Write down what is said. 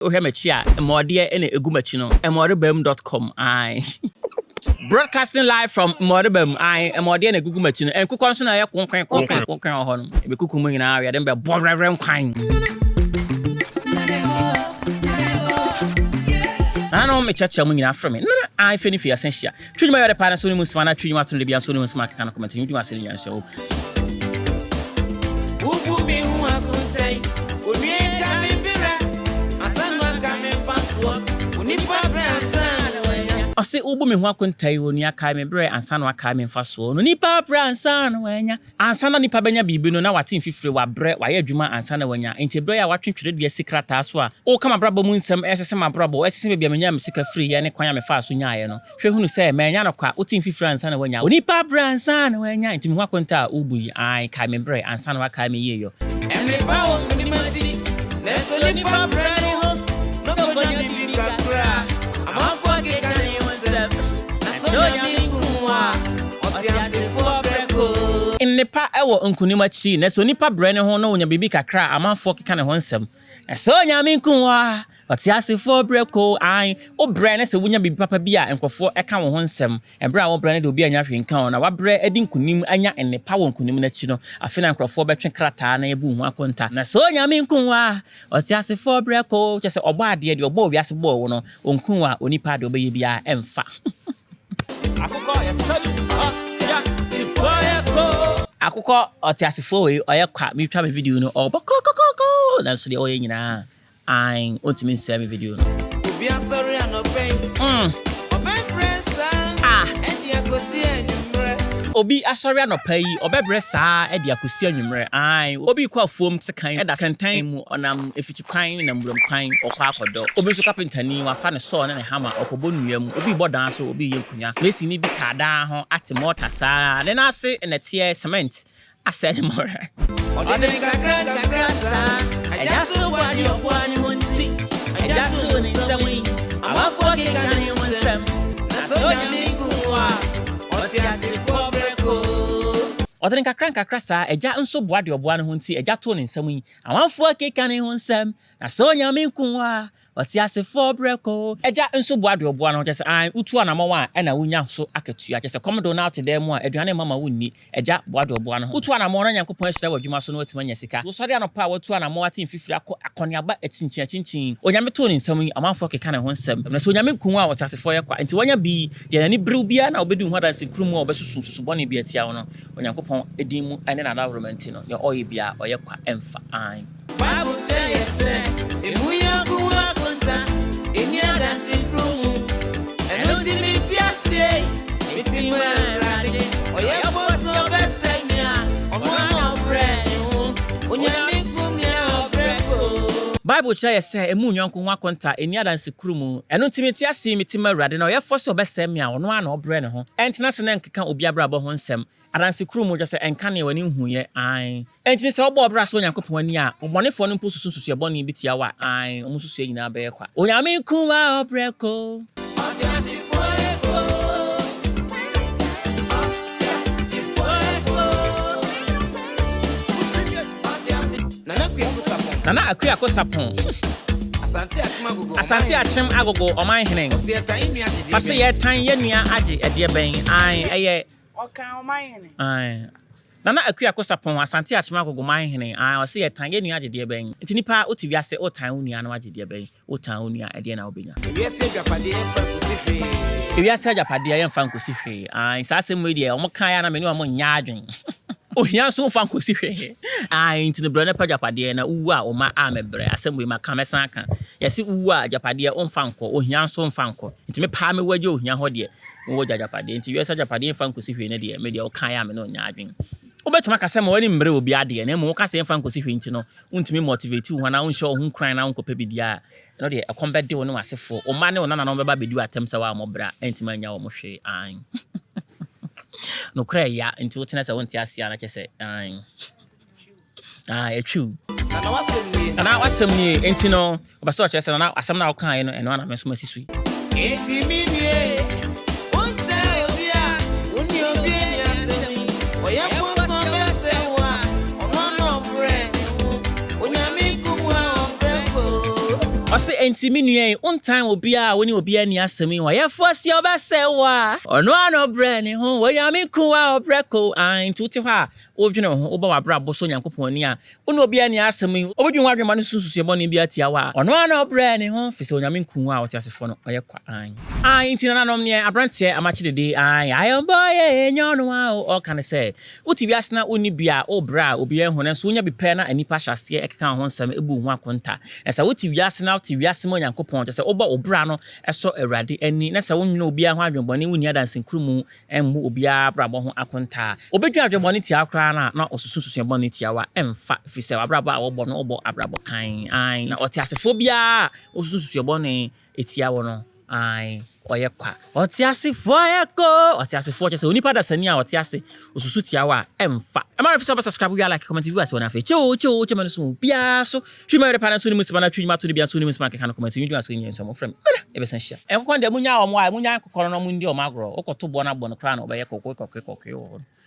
Ohemechia, Mordia and Egumachino, emorebem.com. Broadcasting live from Morebem, I am Mordia and Egumachino, and Cookonsona, Hon, if Kukumu in area, then be Borrem kind. I know me church from me. I finish your essential. Treat my other parents, Sony Musmana, treat you to Libya, Sony Musmak, can comment. You do a silly show. I say, Ubumi Wakun Tayo, near Kaime Bre and San Wakame Faso, no Nipa Bran San Wenya, and Sana Nipa Benya Bibuno, now what in 50 were bread, why Juma and Sana Wenya, into Brea watching to be a secret aswa. Oh, come a brabo moon some SSM brabo, SSM be a manyam sicker free, and a quayame fast unyano. She who say, Mananoka, Utin 50 and Sana Wenya, Nipa Bran San Wenya, into Wakunta, Ubu, I Kaime Bre and San Wakame Yo. And the power, let's only Nipa Bran, no Banya Bibra. In the pa ewo nkunimachi na so nipa brene ho no wonya bibi kakra amanfo keka ne ho nsem so nyame nkunwa Oteasefo breko ai o brene se wonya bibi papa bi a enkofo eka wo ho nsem ebra wo brene de obi anya hwe nka na wa bre edi nkunim anya enne pa wo nkunim na chi no afina enkofo betwe krata na ebu hu akonta na so nyame nkunwa Oteasefo breko chese obo ade de obo wiase bo wo no onkunwa onipa de obeye bia emfa akoko ya study Akoko Oteasefo we oyekwa me twa me video no oboko na so de oye nyina ai ontimi nse me video no obi asori anopen oben presa edi akosi anwumre obi asori anopai obebre saa edi akosi anwumre ai obi kwa fom sekan eda kantan mu onam efichi kwan na mburam kwan okwa akodo obi so kapentani wafa ne so na ne hama okobo nuam obi bodan so obi yenkunya mesi ni bi kada ho atimota saa ne na ase na tie cement asede more odeni kakra saa ejaso wani obwani wonti ejato ni nsamwi amafo ke kan yi wonsam na so nyame kuwa Oteasefo breko odeni kakra saa eja nso boade obwani wonti ejato ni nsamwi amafo ke kan yi wonsam na so nyame kuwa Oteasefo breko eja nso boade obwani ho chese an utu anamawa na wunya so akatua chese komodo na out there mu a aduane mama wunni eja boade obwani ho utu anamawa na Nyankopon asira wadwuma so no watimanya sika so sori anopa watu anamawa atin fifiri akoniaba achinchin onyame to ni nsam amanfo keka ne ho nsam na so onyame kunwa Oteasefo yakwa nti wanya bi de nani brew bia na obedu ho adanse krumu a obesusu bone bia tia wo no Onyankopon edin mu ene na daworomenti no ye oye bia oyekwa emfa an Bible chese emuya kuwa konta enya adanse krumu eno dimiti ase miti werade oyefo so besenya omwana obrenu onyame kumya obreko Bible chese emu nyonko ho akonta enya adanse krumu eno timiti ase miti werade na oyefo so besemia ono ana obre ne ho entina se na nkeka obi abrabo ho nsem adanse krumu jase enka ne wani huye ai entini se obo obra so Nyankopon ani a obonefo no mposusu eboni bitia wa ai omususu nyina be kwa onyame kuwa obreko Oteasefo Nana akuya ko sapon Asante achim agogo oman henen Pase ye tan ye nua age ede ben ai eye okan oman henen ai Nana akuya ko sapon asante achim agogo man henen ai o se ye tan ye nua age de ben nti nipa o tiwi ase o tan nua na age de ben o tan nua ede na obenya Ewi ase ajapade ye mfa nkosi hwe ai sa asem we de o mo kan ya na me ni o mo nya adwen Ohia so mfa nkosi hwe ai nti ne brone pajapade na uwu a o ma amebre asem we maka mesan kan yesi uwu a japade o mfa nko ohia so mfa nko nti me pa me waje ohia ho de wo japade nti wi ase japade mfa nkosi hwe na de me de o kan ya me no nya adwen obetuma kase ma wani mbre obi ade na mo kase mfa nkosi hwe nti no untimi motivate wo na unhye ho kran na unko pebidia no de akombede wo no asefo o ma ne ona na no beba bedu atemsa wa mo bra entima nya wo mo hwe ai no kra ya nti wotina se wonti asia na chese etwu na wasem ni enti no obaso chese na asem na wokan no eno na meso masisui enti mi nie wonta obia woni obi ni asem oya poso bese wa ono no brand onyame kumwa obreko ɔse enti minue untan obia woni obia ni asemi wa yefo si obesewa ono ano bre ni ho wo yame kuwa obreko an tuti ha odwene ho oba wabra boso nyankopon ni a ono obia ni asemi obedwun wadwema no sunsusu ebo ni bia tia wa ono ano bre ni ho fise onyame kuwa Oteasefo no oyekwa an enti nanom ne abrante Amakye Dede an ayomboye nyono a o kan say uti wiase na oni bia obra obia hu na so onya bipe na anipa hyase ekeka ho nsam ebu hu akonta esa uti wiase na uti wiase mo nyankopon te say oba obra no eso awurade ani na sa wonwena obia ho adwembone woni adansenkrumu emmu obia brabo ho akonta obedwa adwembone tia akra na osususu ebone tia wa emfa fise abrabo a wobo no obo abrabo kan ai na Oteasefo bia osususu ebone etia wo no ai oyekwa Oteasefo yeko Oteasefo chese onipa da sani a Otease osusu tia wa emfa amara fise subscribe we like comment viewers wona fe che manu so bia so twima re pana so ni musima twima to bia so ni musima keka no comment video so nyen so mo frem e be san share e kokon de munya o mo a munya kokon no mu ndi o magro okoto bo na bo no kra na obeye kokko